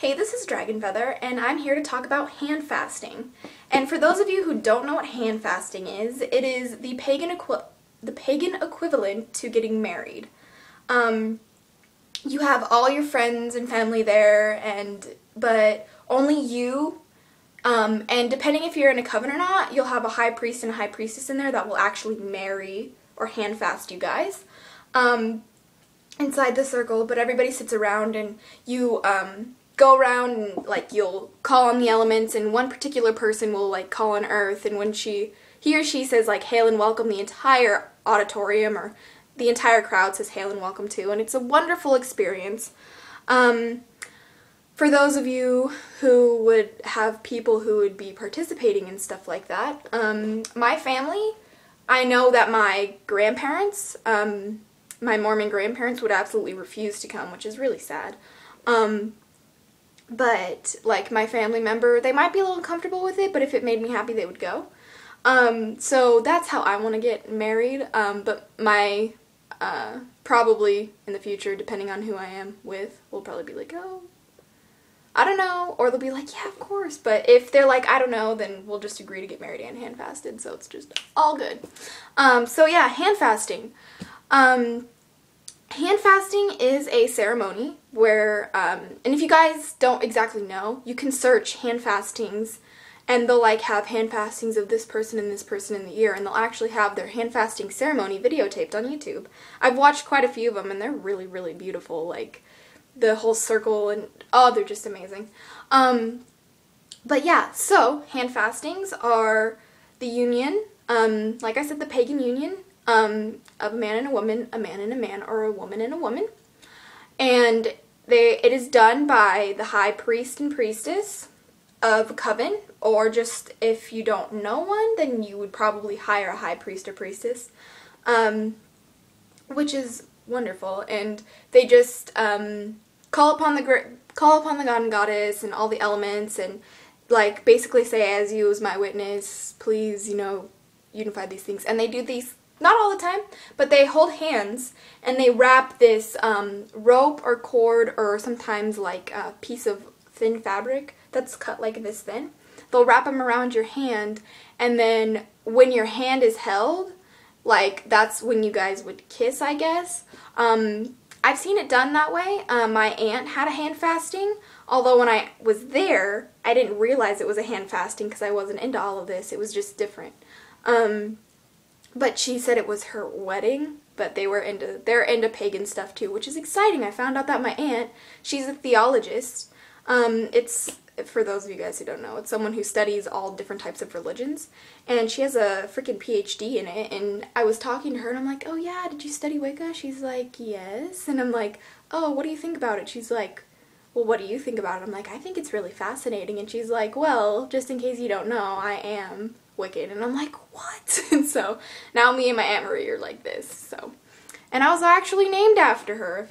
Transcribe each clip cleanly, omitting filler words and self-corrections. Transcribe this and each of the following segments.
Hey, this is Dragon Feather, and I'm here to talk about hand fasting. And for those of you who don't know what hand fasting is, it is the pagan equivalent to getting married. You have all your friends and family there, but only you, and depending if you're in a coven or not, you'll have a high priest and a high priestess in there that will actually marry or hand fast you guys inside the circle. But everybody sits around and you go around and you'll call on the elements, and one particular person will call on earth, and when he or she says hail and welcome, the entire auditorium or the entire crowd says hail and welcome too, and it's a wonderful experience. For those of you who would have people who would be participating in stuff like that, my family, I know that my grandparents, my Mormon grandparents would absolutely refuse to come, which is really sad. But my family member, they might be a little uncomfortable with it, but if it made me happy, they would go. So that's how I want to get married, but my, probably in the future, depending on who I am with, will probably be oh, I don't know, or they'll be yeah, of course, but if they're I don't know, then we'll just agree to get married and hand fasted, so it's just all good. So yeah, hand fasting. Hand fasting is a ceremony where, and if you guys don't exactly know, you can search hand fastings, and they'll have hand fastings of this person and this person in the year, and they'll actually have their hand fasting ceremony videotaped on YouTube. I've watched quite a few of them, and they're really, really beautiful, the whole circle, and oh, they're just amazing. But yeah, so hand fastings are the union, like I said, the pagan union, of a man and a woman, a man and a man, or a woman and a woman. And it is done by the high priest and priestess of a coven, or just if you don't know one, then you would probably hire a high priest or priestess, which is wonderful. And they just call upon the god and goddess and all the elements, and basically say, as you as my witness, please, unify these things. And they do these not all the time, but they hold hands and they wrap this rope or cord, or sometimes a piece of thin fabric that's cut this thin. They'll wrap them around your hand, and then when your hand is held, that's when you guys would kiss, I guess. I've seen it done that way. My aunt had a hand fasting, although when I was there, I didn't realize it was a hand fasting because I wasn't into all of this. It was just different. But she said it was her wedding, but they're into pagan stuff too, which is exciting. I found out that my aunt, she's a theologist. It's, for those of you guys who don't know, it's someone who studies all different types of religions, and she has a freaking PhD in it. And I was talking to her, and I'm oh yeah, did you study Wicca? She's yes. And I'm oh, what do you think about it? She's well, what do you think about it? I'm I think it's really fascinating. And she's well, just in case you don't know, I am Wiccan. And I'm what? And so now me and my Aunt Marie are this. So, and I was actually named after her.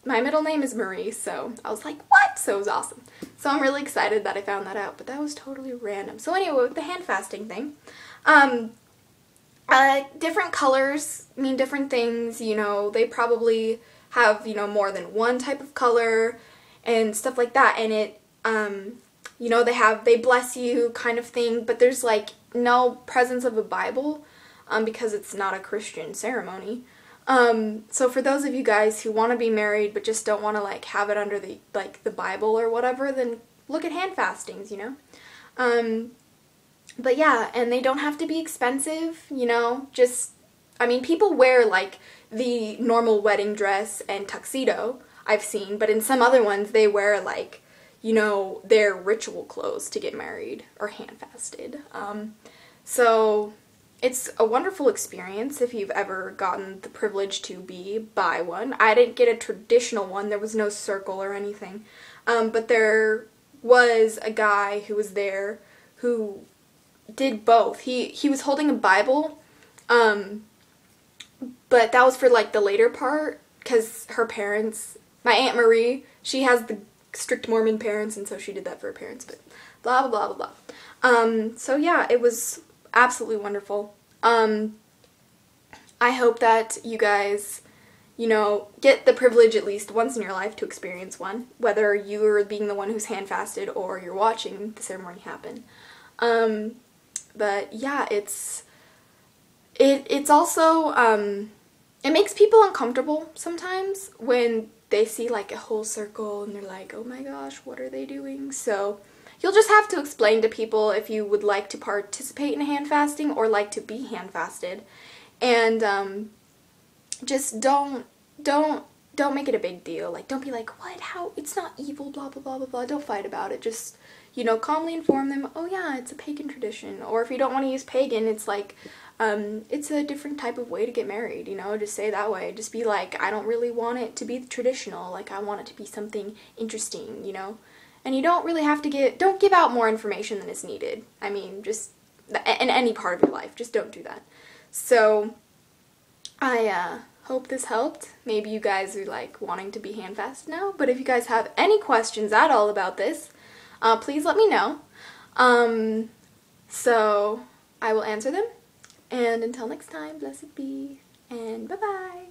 My middle name is Marie, so I was what? So it was awesome. So I'm really excited that I found that out, but that was totally random. So anyway, with the hand fasting thing, different colors mean different things. They probably have more than one type of color and stuff like that, and it they bless you kind of thing, but there's no presence of a Bible, because it's not a Christian ceremony. So for those of you guys who want to be married but just don't want to have it under the the Bible or whatever, then look at hand fastings, But yeah, and they don't have to be expensive, just, people wear the normal wedding dress and tuxedo, I've seen, but in some other ones they wear their ritual clothes to get married or hand fasted. So it's a wonderful experience if you've ever gotten the privilege to be by one. I didn't get a traditional one. There was no circle or anything. But there was a guy who was there who did both. He was holding a Bible, but that was for the later part, because her parents, my Aunt Marie, she has the strict Mormon parents, and so she did that for her parents, but blah, blah, blah, blah, blah. So yeah, it was absolutely wonderful. I hope that you guys you know, get the privilege at least once in your life to experience one, whether you're being the one who's hand fasted or you're watching the ceremony happen. But yeah, it's also, it makes people uncomfortable sometimes when they see like a whole circle and they're like, oh my gosh, what are they doing? So you'll just have to explain to people if you would like to participate in hand fasting or like to be hand fasted. And just don't make it a big deal. Like, don't be like, what, how, it's not evil, blah blah blah blah blah. Don't fight about it. Just, you know, calmly inform them, oh yeah, it's a pagan tradition. Or if you don't want to use pagan, it's like, it's a different type of way to get married, you know, just say it that way. Just be like, I don't really want it to be traditional, like I want it to be something interesting, you know. And you don't really have to don't give out more information than is needed. I mean, just in any part of your life, just don't do that. So I hope this helped. Maybe you guys are like wanting to be hand fasted now, but if you guys have any questions at all about this, please let me know. So I will answer them. And until next time, blessed be, and bye-bye.